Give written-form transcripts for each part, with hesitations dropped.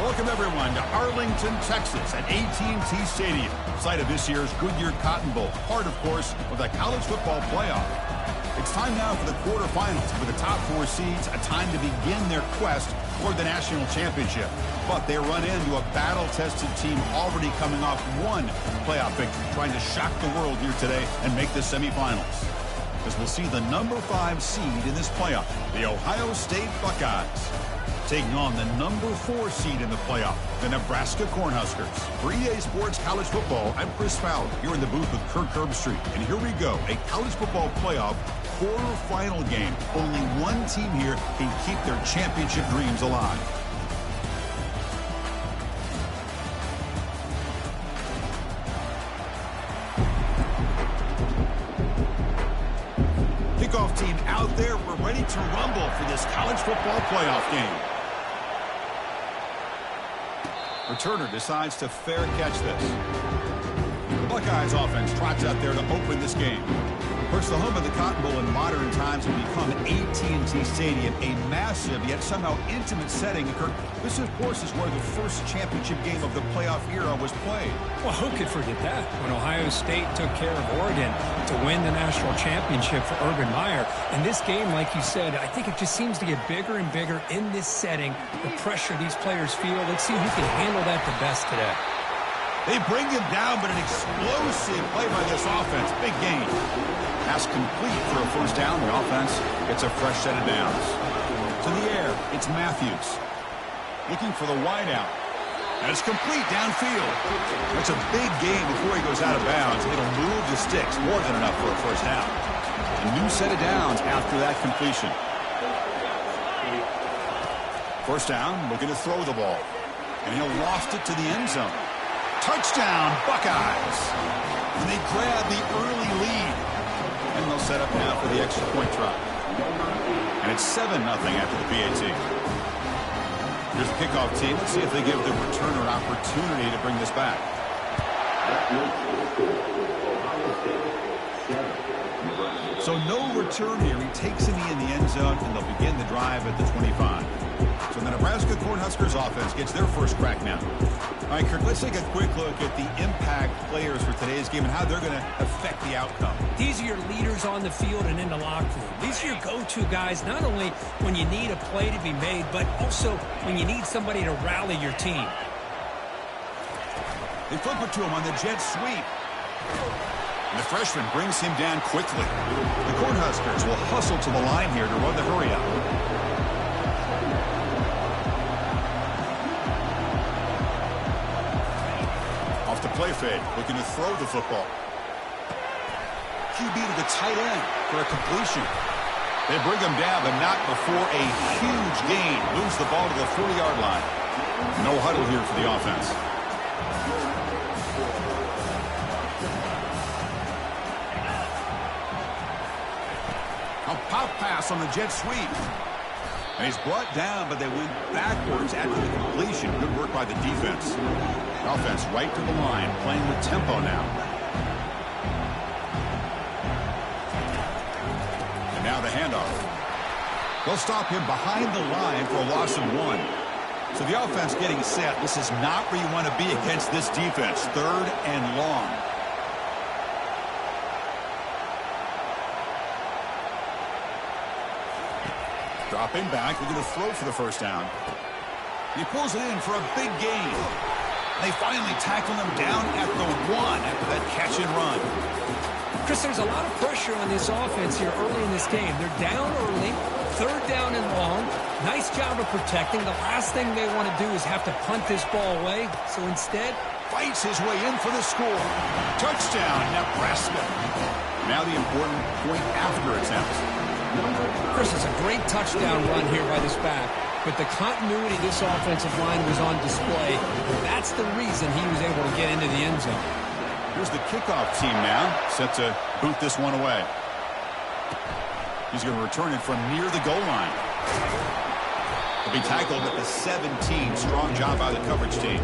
Welcome, everyone, to Arlington, Texas at AT&T Stadium, site of this year's Goodyear Cotton Bowl, part, of course, of the college football playoff. It's time now for the quarterfinals, for the top four seeds, a time to begin their quest toward the national championship. But they run into a battle-tested team already coming off one playoff victory, trying to shock the world here today and make the semifinals. As we'll see the number 5 seed in this playoff, the Ohio State Buckeyes, taking on the number 4 seed in the playoff, the Nebraska Cornhuskers. For EA Sports College Football, I'm Chris Fowler, here in the booth with Kirk Herbstreit. And here we go, a college football playoff quarterfinal game. Only one team here can keep their championship dreams alive. Kickoff team out there. We're ready to rumble for this college football playoff game. Returner decides to fair catch this. The Buckeyes offense trots out there to open this game. Of course, the home of the Cotton Bowl in modern times will become AT&T Stadium, a massive yet somehow intimate setting. This, of course, is where the first championship game of the playoff era was played. Well, who could forget that? When Ohio State took care of Oregon to win the national championship for Urban Meyer. And this game, like you said, I think it just seems to get bigger and bigger in this setting. The pressure these players feel. Let's see who can handle that the best today. They bring him down, but an explosive play by this offense. Big gain. Pass complete for a first down. The offense gets a fresh set of downs. To the air, it's Matthews. Looking for the wideout. And it's complete downfield. It's a big gain before he goes out of bounds. It'll move the sticks, more than enough for a first down. A new set of downs after that completion. First down, looking to throw the ball. And he'll loft it to the end zone. Touchdown, Buckeyes. And they grab the early lead. And they'll set up now for the extra point try. And it's 7-0 after the PAT. Here's the kickoff team. Let's see if they give the returner an opportunity to bring this back. So no return here. He takes it in the end zone, and they'll begin the drive at the 25. So the Nebraska Cornhuskers offense gets their first crack now. All right, Kirk, let's take a quick look at the impact players for today's game and how they're going to affect the outcome. These are your leaders on the field and in the locker room. These are your go-to guys, not only when you need a play to be made, but also when you need somebody to rally your team. They flip it to him on the jet sweep. And the freshman brings him down quickly. The Cornhuskers will hustle to the line here to run the hurry-up. Play fake, looking to throw the football. QB to the tight end for a completion. They bring him down, but not before a huge gain. Moves the ball to the 40-yard line. No huddle here for the offense. A pop pass on the jet sweep. And he's brought down, but they went backwards after the completion. Good work by the defense. Offense right to the line, playing with tempo now. And now the handoff. They'll stop him behind the line for a loss of 1. So the offense getting set. This is not where you want to be against this defense. 3rd and long. Dropping back, we're going to throw for the first down. He pulls it in for a big gain. They finally tackle him down at the 1 after that catch and run. Chris, there's a lot of pressure on this offense here early in this game. They're down early, 3rd down and long. Nice job of protecting. The last thing they want to do is have to punt this ball away. So instead, fights his way in for the score. Touchdown, Nebraska. Now the important point after attempt. Chris, it's a great touchdown run here by this back. But the continuity of this offensive line was on display. That's the reason he was able to get into the end zone. Here's the kickoff team now, set to boot this one away. He's going to return it from near the goal line. He'll be tackled at the 17. Strong job by the coverage team.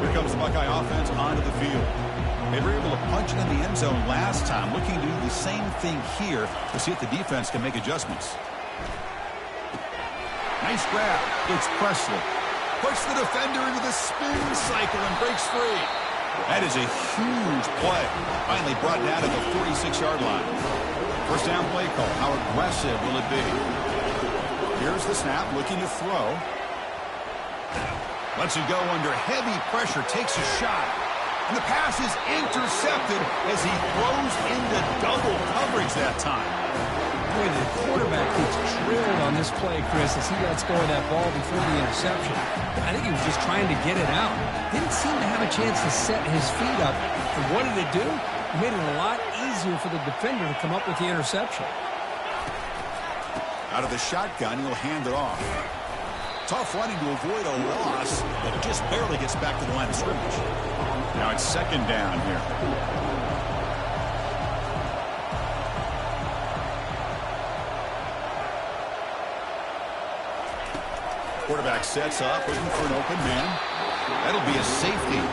Here comes the Buckeye offense onto the field. They were able to punch it in the end zone last time. Looking to do the same thing here to see if the defense can make adjustments. Nice grab. It's Presley. Puts the defender into the spin cycle and breaks free. That is a huge play. Finally brought down to the 46-yard line. First down play call. How aggressive will it be? Here's the snap, looking to throw. Lets it go under heavy pressure, takes a shot. And the pass is intercepted as he throws into double coverage that time. Boy, the quarterback gets drilled on this play, Chris, as he lets go of that ball before the interception. I think he was just trying to get it out. Didn't seem to have a chance to set his feet up. And what did it do? It made it a lot easier for the defender to come up with the interception. Out of the shotgun, he'll hand it off. Tough running to avoid a loss, but it just barely gets back to the line of scrimmage. Now it's second down here. Quarterback sets up, looking for an open man. That'll be a safety.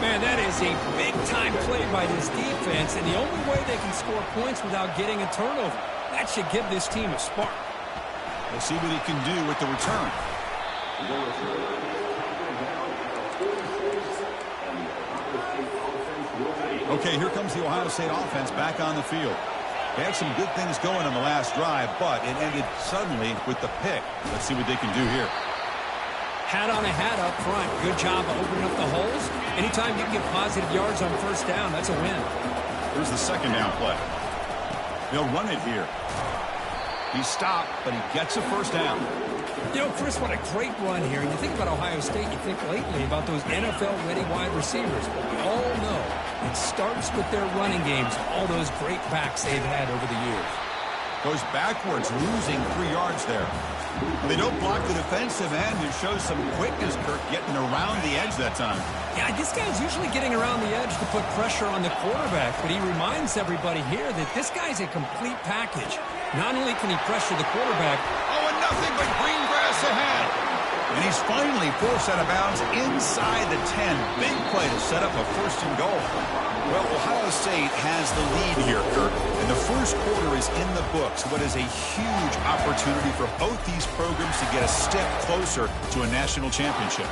Man, that is a big-time play by this defense, and the only way they can score points without getting a turnover. That should give this team a spark. We'll see what he can do with the return. Okay, here comes the Ohio State offense back on the field. They had some good things going on the last drive, but it ended suddenly with the pick. Let's see what they can do here. Hat on a hat up front. Good job of opening up the holes. Anytime you can get positive yards on first down, that's a win. Here's the second down play. They'll run it here. He stopped, but he gets a first down. You know, Chris, what a great run here. And you think about Ohio State, you think lately about those NFL-ready wide receivers. But we all know it starts with their running games, all those great backs they've had over the years. Goes backwards, losing 3 yards there. They don't block the defensive end, who shows some quickness, Kirk, getting around the edge that time. Yeah, this guy's usually getting around the edge to put pressure on the quarterback, but he reminds everybody here that this guy's a complete package. Not only can he pressure the quarterback. Oh, and nothing but green grass ahead. And he's finally forced out of bounds inside the 10. Big play to set up a first and goal. Well, Ohio State has the lead here, Kirk. And the first quarter is in the books. What is a huge opportunity for both these programs to get a step closer to a national championship.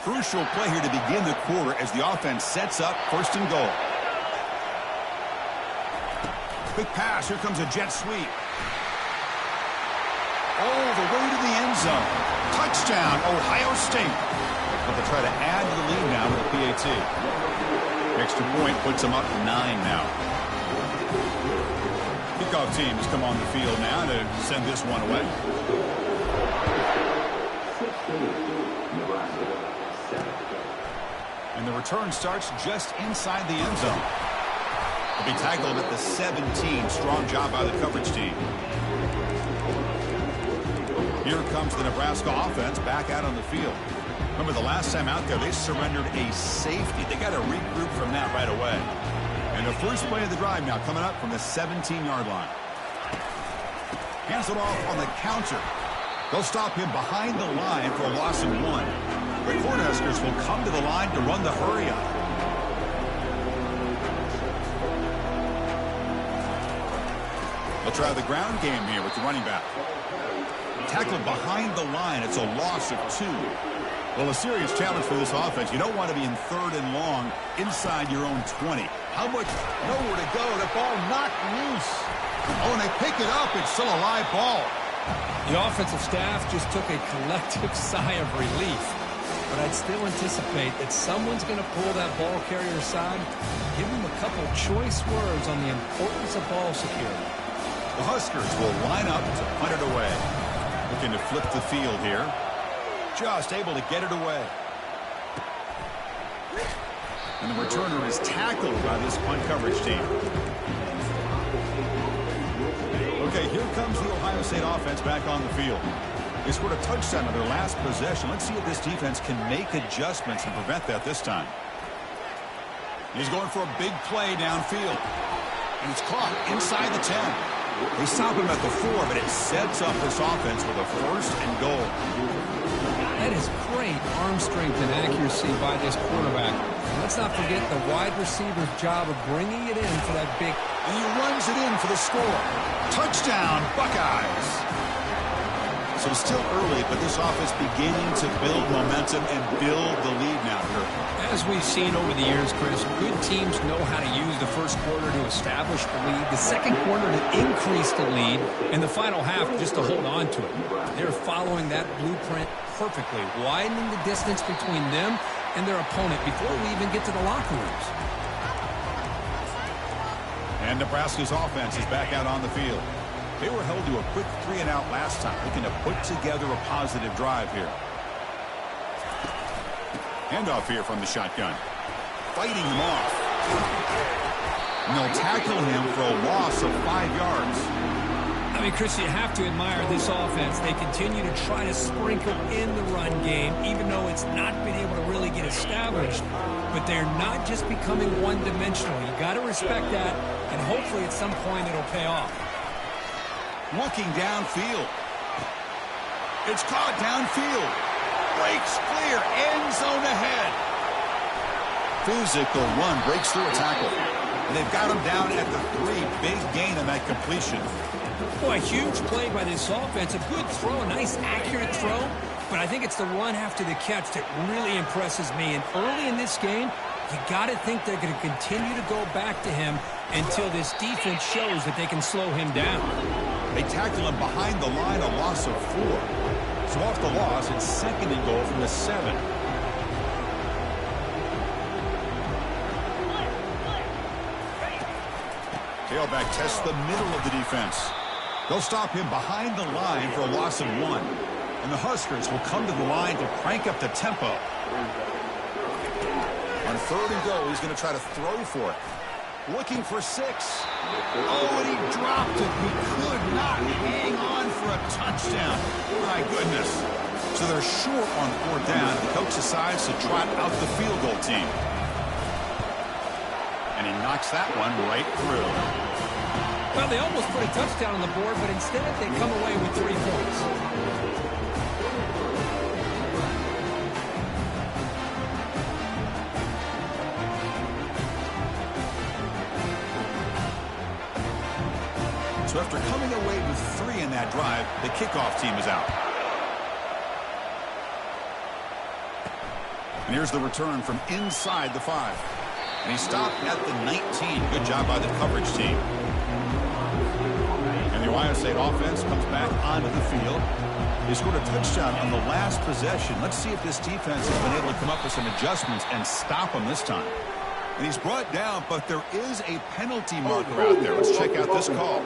Crucial play here to begin the quarter as the offense sets up first and goal. Quick pass. Here comes a jet sweep. All the way to the end zone. Touchdown, Ohio State. But they try to add to the lead now with the PAT. Extra point puts them up 9 now. Kickoff team has come on the field now to send this one away. And the return starts just inside the end zone. He'll be tackled at the 17. Strong job by the coverage team. Here comes the Nebraska offense back out on the field. Remember the last time out there, they surrendered a safety. They got to regroup from that right away. And the first play of the drive now coming up from the 17-yard line. Hands it off on the counter. They'll stop him behind the line for a loss of 1. The Cornhuskers will come to the line to run the hurry up. They'll try the ground game here with the running back. Tackled behind the line. It's a loss of 2. Well, a serious challenge for this offense. You don't want to be in third and long inside your own 20. How much? Nowhere to go. The ball knocked loose. Oh, and they pick it up. It's still a live ball. The offensive staff just took a collective sigh of relief. But I'd still anticipate that someone's going to pull that ball carrier aside, give him a couple choice words on the importance of ball security. The Huskers will line up to punt it away. Looking to flip the field here. Just able to get it away. And the returner is tackled by this punt coverage team. Okay, here comes the Ohio State offense back on the field. They scored a touchdown on their last possession. Let's see if this defense can make adjustments and prevent that this time. He's going for a big play downfield. And it's caught inside the 10. They stop him at the 4, but it sets up this offense with a 1st and goal. That is great arm strength and accuracy by this quarterback. And let's not forget the wide receiver's job of bringing it in for that big. And he runs it in for the score. Touchdown, Buckeyes. So still early, but this offense beginning to build momentum and build the lead now here. As we've seen over the years, Chris, good teams know how to use the first quarter to establish the lead, the second quarter to increase the lead, and the final half just to hold on to it. They're following that blueprint perfectly, widening the distance between them and their opponent before we even get to the locker rooms. And Nebraska's offense is back out on the field. They were held to a quick 3-and-out last time, looking to put together a positive drive here. Handoff here from the shotgun. Fighting him off. And they'll tackle him for a loss of 5 yards. I mean, Chris, you have to admire this offense. They continue to try to sprinkle in the run game, even though it's not been able to really get established. But they're not just becoming one-dimensional. You got to respect that, and hopefully at some point it'll pay off. Looking downfield. It's caught downfield. Breaks clear. End zone ahead. Physical run. Breaks through a tackle. And they've got him down at the 3. Big gain on that completion. Boy, a huge play by this offense. A good throw. A nice, accurate throw. But I think it's the run after the catch that really impresses me. And early in this game, you got to think they're going to continue to go back to him until this defense shows that they can slow him down. They tackle him behind the line, a loss of 4. So off the loss, it's 2nd and goal from the 7. Tailback tests the middle of the defense. They'll stop him behind the line for a loss of 1. And the Huskers will come to the line to crank up the tempo. On 3rd and goal, he's going to try to throw for it. Looking for 6. Oh, and he dropped it. He could not hang on for a touchdown. My goodness. So they're short on 4th down. The coach decides to trot out the field goal team. And he knocks that one right through. Well, they almost put a touchdown on the board, but instead they come away with 3 points. So after coming away with 3 in that drive, the kickoff team is out. And here's the return from inside the 5. And he stopped at the 19. Good job by the coverage team. And the Ohio State offense comes back onto the field. They scored a touchdown on the last possession. Let's see if this defense has been able to come up with some adjustments and stop them this time. And he's brought down, but there is a penalty marker out there. Let's check out this call.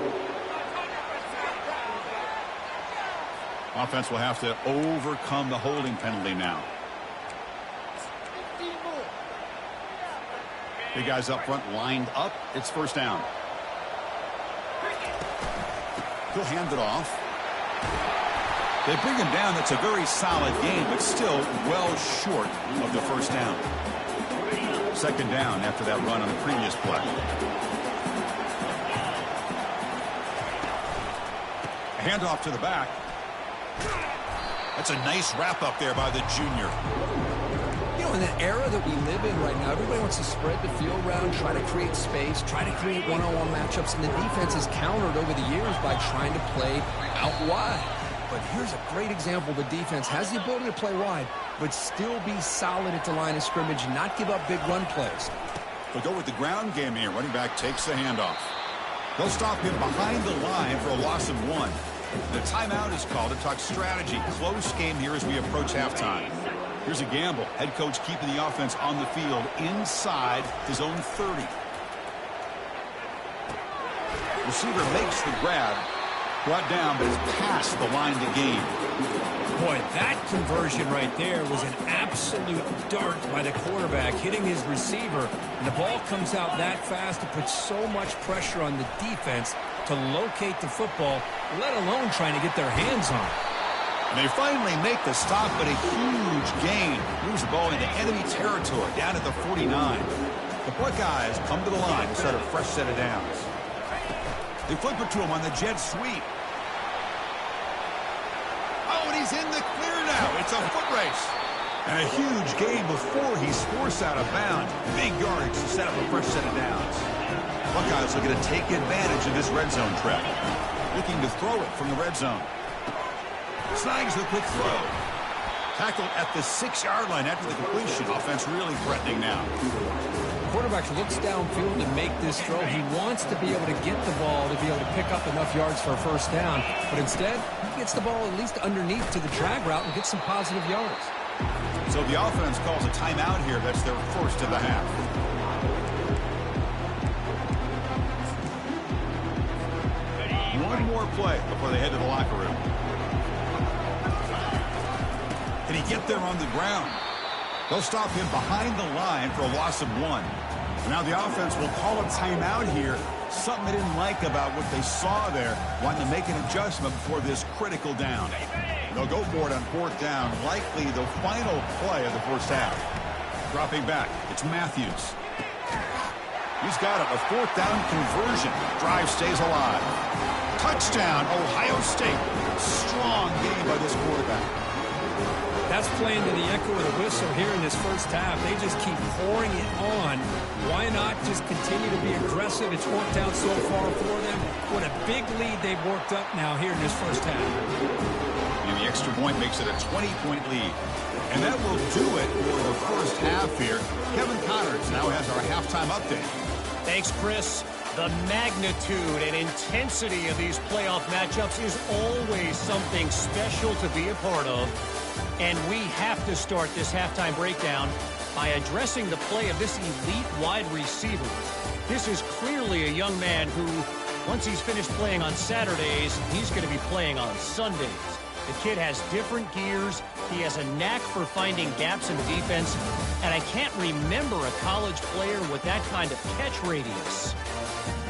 Offense will have to overcome the holding penalty now. Big guys up front lined up. It's 1st down. He'll hand it off. They bring him down. That's a very solid game, but still well short of the 1st down. 2nd down after that run on the previous play. A handoff to the back. That's a nice wrap up there by the junior. You know, in the era that we live in right now, everybody wants to spread the field around, try to create space, try to create one-on-one matchups, and the defense is countered over the years by trying to play out wide. But here's a great example. The defense has the ability to play wide, but still be solid at the line of scrimmage, not give up big run plays. They'll go with the ground game here. Running back takes the handoff. They'll stop him behind the line for a loss of 1. The timeout is called to talk strategy. Close game here as we approach halftime. Here's a gamble. Head coach keeping the offense on the field inside his own 30. Receiver makes the grab. Brought down, but is past the line to gain. Boy, that conversion right there was an absolute dart by the quarterback, hitting his receiver. And the ball comes out that fast. It puts so much pressure on the defense to locate the football, let alone trying to get their hands on it. And they finally make the stop, but a huge gain. Moves the ball into enemy territory, down at the 49. The Buckeyes come to the line to start a fresh set of downs. They flip it to him on the jet sweep. Oh, and he's in the clear now. It's a foot race. And a huge gain before he's forced out of bounds. Big yardage to set up a fresh set of downs. Buckeyes looking to take advantage of this red zone trap. Looking to throw it from the red zone. Snags the quick throw. Tackled at the 6-yard line after the completion. Offense really threatening now. Quarterback looks downfield to make this throw. He wants to be able to get the ball to be able to pick up enough yards for a first down. But instead, he gets the ball at least underneath to the drag route and gets some positive yards. So the offense calls a timeout here. That's their first of the half. One more play before they head to the locker room. Can he get there on the ground? They'll stop him behind the line for a loss of 1. Now the offense will call a timeout here. Something they didn't like about what they saw there. Wanting to make an adjustment before this critical down. They'll go for it on 4th down. Likely the final play of the first half. Dropping back. It's Matthews. He's got it. A 4th down conversion. Drive stays alive. Touchdown, Ohio State. Strong game by this quarterback. That's playing to the echo of the whistle here in this first half. They just keep pouring it on. Why not just continue to be aggressive? It's worked out so far for them. What a big lead they've worked up now here in this first half. And the extra point makes it a 20-point lead. And that will do it for the first half here. Kevin Connors now has our halftime update. Thanks, Chris. The magnitude and intensity of these playoff matchups is always something special to be a part of. And we have to start this halftime breakdown by addressing the play of this elite wide receiver. This is clearly a young man who, once he's finished playing on Saturdays, he's going to be playing on Sundays. The kid has different gears. He has a knack for finding gaps in the defense. And I can't remember a college player with that kind of catch radius.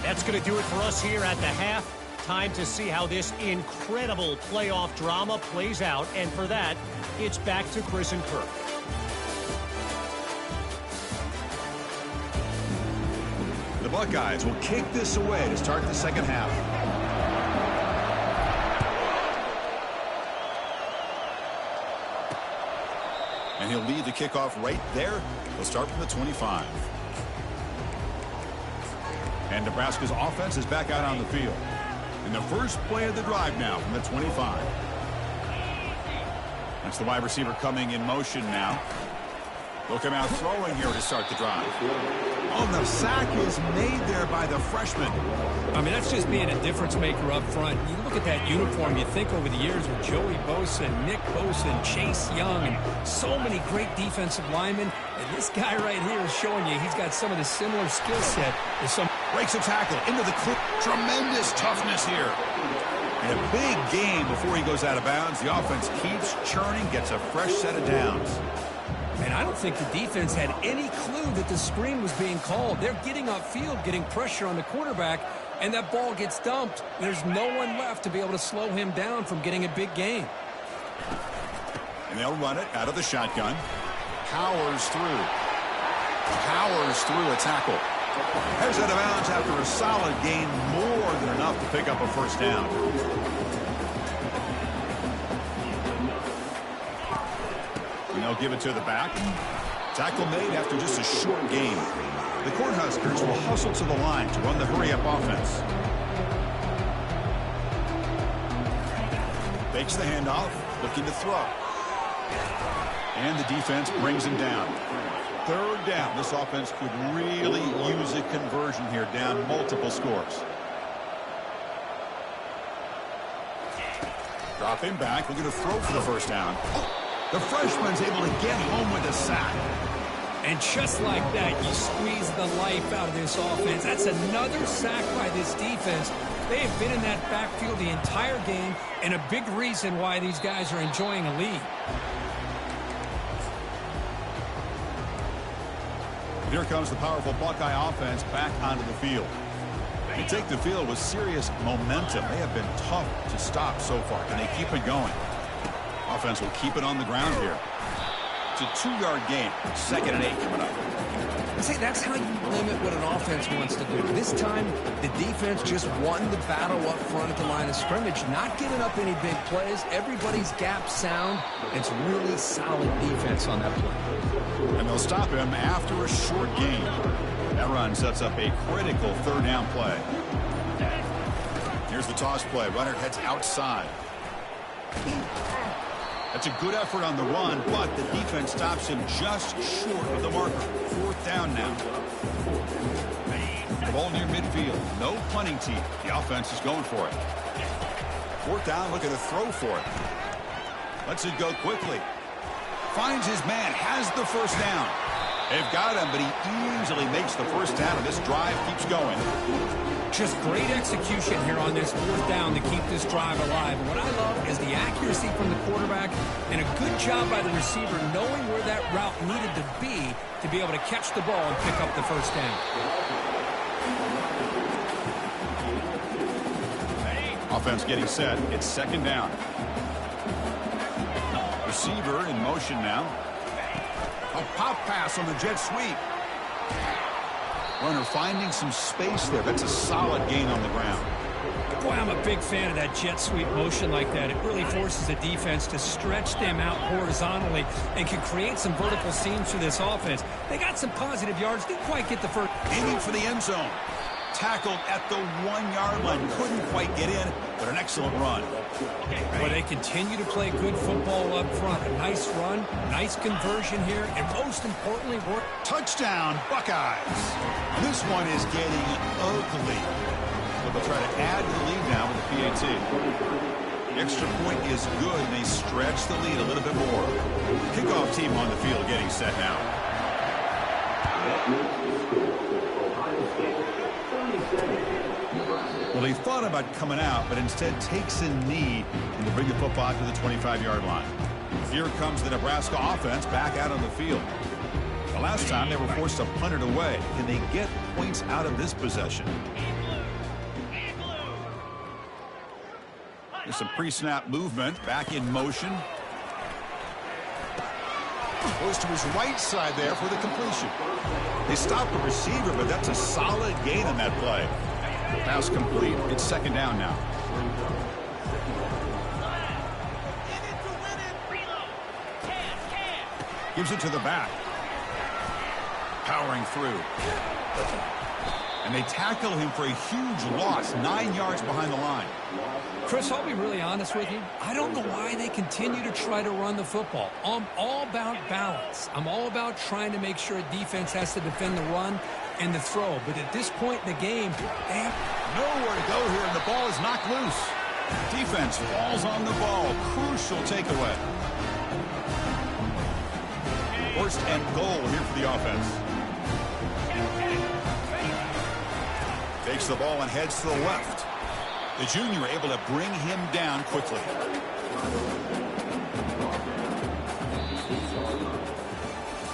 That's going to do it for us here at the half. Time to see how this incredible playoff drama plays out. And for that, it's back to Chris and Kirk. The Buckeyes will kick this away to start the second half. And he'll lead the kickoff right there. He'll start from the 25. And Nebraska's offense is back out on the field. In the first play of the drive now from the 25. That's the wide receiver coming in motion now. They'll come out throwing here to start the drive. Oh, the sack is made there by the freshman. I mean, that's just being a difference maker up front. You look at that uniform, you think over the years with Joey Bosa, Nick Bosa, and Chase Young, and so many great defensive linemen. And this guy right here is showing you he's got some of the similar skill set as some. Breaks a tackle into the clip. Tremendous toughness here. And a big game before he goes out of bounds. The offense keeps churning, gets a fresh set of downs. And I don't think the defense had any clue that the screen was being called. They're getting upfield, getting pressure on the quarterback, and that ball gets dumped. There's no one left to be able to slow him down from getting a big gain. And they'll run it out of the shotgun. Powers through. Powers through a tackle. Heads out of bounds after a solid gain, more than enough to pick up a first down. And they'll give it to the back. Tackle made after just a short gain. The Cornhuskers will hustle to the line to run the hurry-up offense. Fakes the handoff, looking to throw. And the defense brings him down. Third down. This offense could really use a conversion here, down multiple scores. Drop him back. Looking to throw for the first down. The freshman's able to get home with a sack. And just like that, you squeeze the life out of this offense. That's another sack by this defense. They have been in that backfield the entire game, and a big reason why these guys are enjoying a lead. Here comes the powerful Buckeye offense back onto the field. They take the field with serious momentum. They have been tough to stop so far. Can they keep it going? Offense will keep it on the ground here. It's a 2-yard gain. 2nd and 8 coming up. say that's how you limit what an offense wants to do. This time, the defense just won the battle up front at the line of scrimmage, not giving up any big plays. Everybody's gap sound. It's really solid defense on that play. And they'll stop him after a short gain. That run sets up a critical third down play. Here's the toss play. Runner heads outside. That's a good effort on the run, but the defense stops him just short of the marker. Fourth down now. The ball near midfield. No punting team. The offense is going for it. Fourth down, looking to throw for it. Lets it go quickly. Finds his man, has the first down. They've got him, but he easily makes the first down, and this drive keeps going. Just great execution here on this fourth down to keep this drive alive. And what I love is the accuracy from the quarterback and a good job by the receiver knowing where that route needed to be able to catch the ball and pick up the first down. Offense getting set. It's second down. Receiver in motion now. A pop pass on the jet sweep. Runner finding some space there. That's a solid gain on the ground. Boy, I'm a big fan of that jet sweep motion like that. It really forces the defense to stretch them out horizontally and can create some vertical seams for this offense. They got some positive yards. Didn't quite get the first. Aiming for the end zone. Tackled at the 1-yard line. Couldn't quite get in, but an excellent run. Well, they continue to play good football up front. A nice run, nice conversion here, and most importantly, work. Touchdown, Buckeyes. And this one is getting ugly. But they'll try to add to the lead now with the PAT. The extra point is good, and they stretch the lead a little bit more. Kickoff team on the field getting set now. Well, he thought about coming out, but instead takes a knee and to bring the football to the 25-yard line. Here comes the Nebraska offense back out on the field. The last time they were forced to punt it away. Can they get points out of this possession? There's some pre-snap movement. Back in motion. Goes to his right side there for the completion. They stop the receiver, but that's a solid gain on that play. Pass complete. It's second down now. Gives it to the back. Powering through. And they tackle him for a huge loss, 9 yards behind the line. Chris, I'll be really honest with you. I don't know why they continue to try to run the football. I'm all about balance. I'm all about trying to make sure a defense has to defend the run and the throw. But at this point in the game, they have nowhere to go here, and the ball is knocked loose. Defense falls on the ball. Crucial takeaway. First and goal here for the offense. Takes the ball and heads to the left. The junior able to bring him down quickly.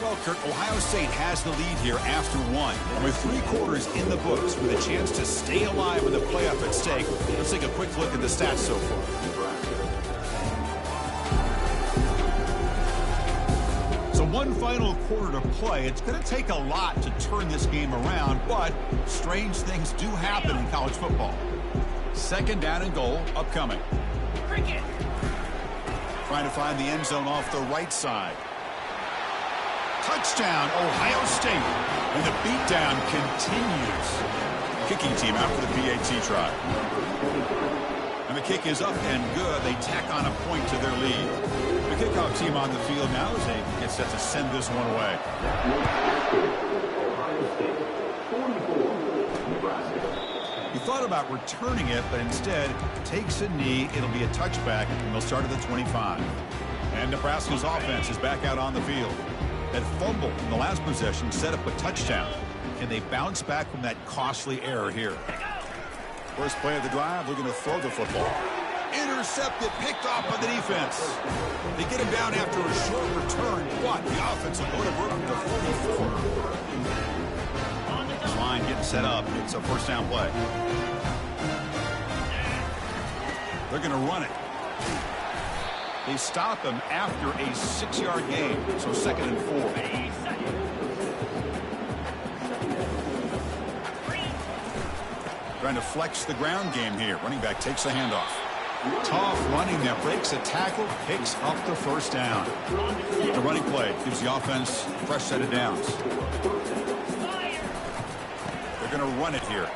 Well, Kurt, Ohio State has the lead here after one. And with 3 quarters in the books with a chance to stay alive with a playoff at stake, let's take a quick look at the stats so far. So one final quarter to play. It's going to take a lot to turn this game around, but strange things do happen in college football. Second down and goal upcoming. Trying to find the end zone off the right side. Touchdown, Ohio State. And the beatdown continues. Kicking team out for the PAT try. And the kick is up and good. They tack on a point to their lead. The kickoff team on the field now as they get set to send this one away. He thought about returning it, but instead takes a knee. It'll be a touchback, and they'll start at the 25. And Nebraska's offense is back out on the field. That fumble in the last possession set up a touchdown. Can they bounce back from that costly error here? First play of the drive, looking to throw the football. Intercepted, picked off by the defense. They get him down after a short return, but the offense will go to work with the 44. Line getting set up. It's a first down play. They're going to run it. They stop him after a 6-yard gain, so second and 4. Trying to flex the ground game here. Running back takes the handoff. Tough running that breaks a tackle, picks up the first down. The running play gives the offense a fresh set of downs. They're going to run it here.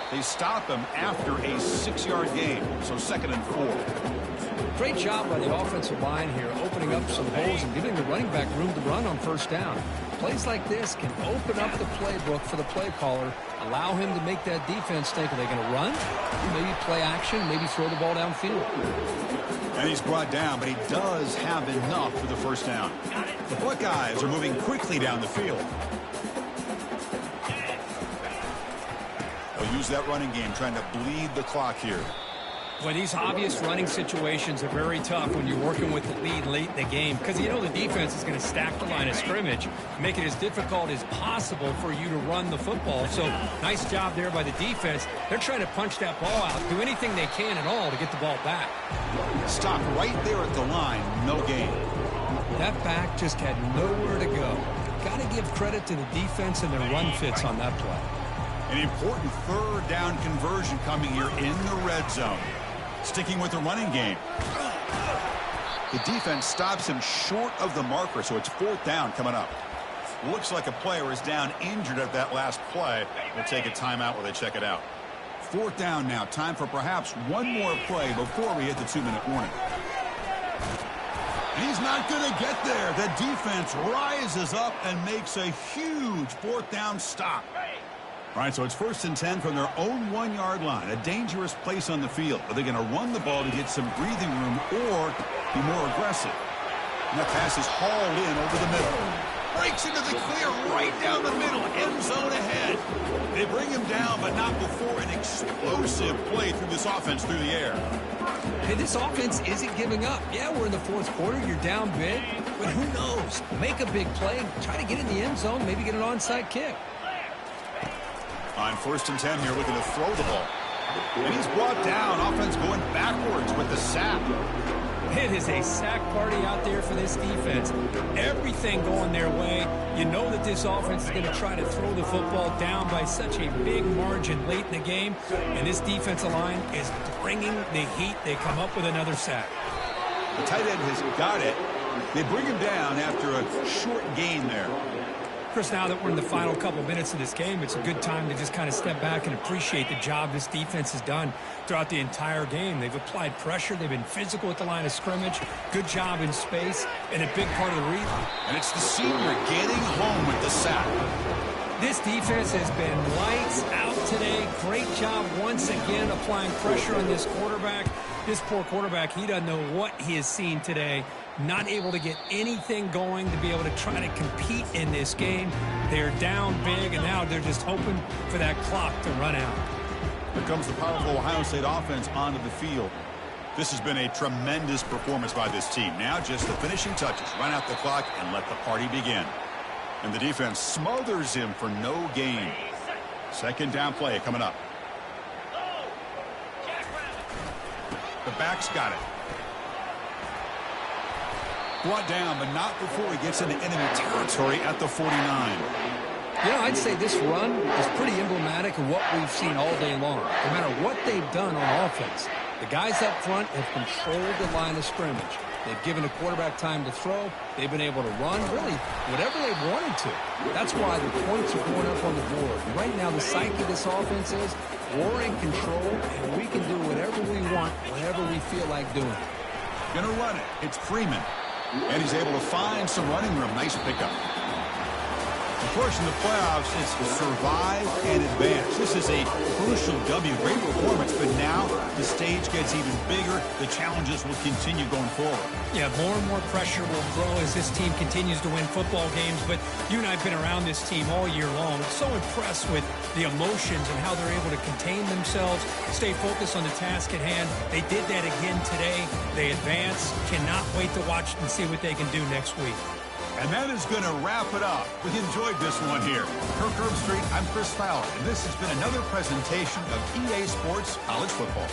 They stop him after a 6-yard gain, so 2nd and 4. Great job by the offensive line here, opening up some holes and giving the running back room to run on first down. Plays like this can open up the playbook for the play caller, allow him to make that defense think, are they going to run? Maybe play action, maybe throw the ball downfield. And he's brought down, but he does have enough for the first down. The Buckeyes are moving quickly down the field. They'll use that running game, trying to bleed the clock here. Well, these obvious running situations are very tough when you're working with the lead late in the game because you know the defense is going to stack the line of scrimmage, make it as difficult as possible for you to run the football. So nice job there by the defense. They're trying to punch that ball out, do anything they can at all to get the ball back. Stop right there at the line, no gain. That back just had nowhere to go. Got to give credit to the defense and their run fits on that play. An important 3rd down conversion coming here in the red zone. Sticking with the running game. The defense stops him short of the marker, so it's 4th down coming up. Looks like a player is down injured at that last play. We'll take a timeout while they check it out. 4th down now. Time for perhaps one more play before we hit the 2-minute warning. He's not going to get there. The defense rises up and makes a huge 4th down stop. All right, so it's 1st and 10 from their own 1-yard line. A dangerous place on the field. Are they going to run the ball to get some breathing room or be more aggressive? And that pass is hauled in over the middle. Breaks into the clear right down the middle. End zone ahead. They bring him down, but not before an explosive play through this offense through the air. Hey, this offense isn't giving up. Yeah, we're in the 4th quarter. You're down big. But who knows? Make a big play. Try to get in the end zone. Maybe get an onside kick. On 1st and 10 here, looking to throw the ball. And he's brought down. Offense going backwards with the sack. It is a sack party out there for this defense. Everything going their way. You know that this offense is going to try to throw the football down by such a big margin late in the game. And this defensive line is bringing the heat. They come up with another sack. The tight end has got it. They bring him down after a short gain there. Chris, now that we're in the final couple minutes of this game, it's a good time to just kind of step back and appreciate the job this defense has done throughout the entire game. They've applied pressure. They've been physical at the line of scrimmage. Good job in space, and a big part of the reason. And it's the senior getting home with the sack. This defense has been lights out today. Great job once again applying pressure on this quarterback. This poor quarterback, he doesn't know what he has seen today. Not able to get anything going to be able to try to compete in this game. They're down big, and now they're just hoping for that clock to run out. Here comes the powerful Ohio State offense onto the field. This has been a tremendous performance by this team. Now just the finishing touches. Run out the clock and let the party begin. And the defense smothers him for no gain. 2nd down play coming up. The back's got it. Brought down, but not before he gets into enemy territory at the 49. You know, I'd say this run is pretty emblematic of what we've seen all day long. No matter what they've done on offense, the guys up front have controlled the line of scrimmage. They've given the quarterback time to throw. They've been able to run, really, whatever they've wanted to. That's why the points are going up on the board. And right now, the psyche of this offense is we're in control, and we can do whatever we want, whenever we feel like doing it. Gonna run it. It's Freeman. And he's able to find some running room. Nice pickup. Of course, in the playoffs, it's survive and advance. This is a crucial W. Great performance, but now the stage gets even bigger. The challenges will continue going forward. Yeah, more and more pressure will grow as this team continues to win football games. But you and I have been around this team all year long. So impressed with the emotions and how they're able to contain themselves, stay focused on the task at hand. They did that again today. They advance. Cannot wait to watch and see what they can do next week. And that is going to wrap it up. We enjoyed this one here. Kirk Herbstreit, I'm Chris Fowler, and this has been another presentation of EA Sports College Football.